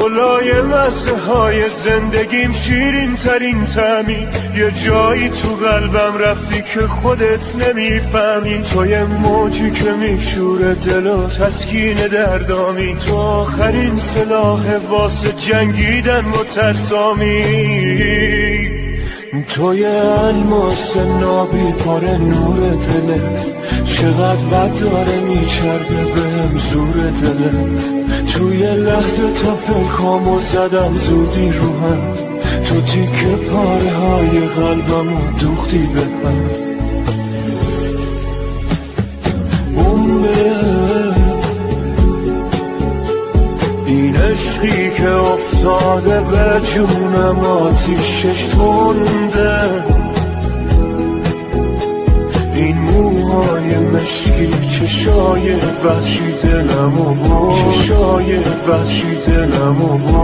لای مزه های زندگیم شیرین ترین طعمی، یه جایی تو قلبم رفتی که خودت نمیفهمی. تو یه موجی که میشوره دل و تسکین دردامی، تو آخرین سلاح واسه جنگیدن و ترسامی. تو یه الماس نابی پر نور دلت، چقدر بد داره میچربه بهم زور دلت. توی لحظه تا پلکامو زدم زودی رو هم، تو تیکه پاره های قلبمو دوختی به هم. این عشقی که افتاده به جونم آتیشش تنده، این موهای مشکی چشای وحشی دلمو برد، چشای وحشی دلمو برد.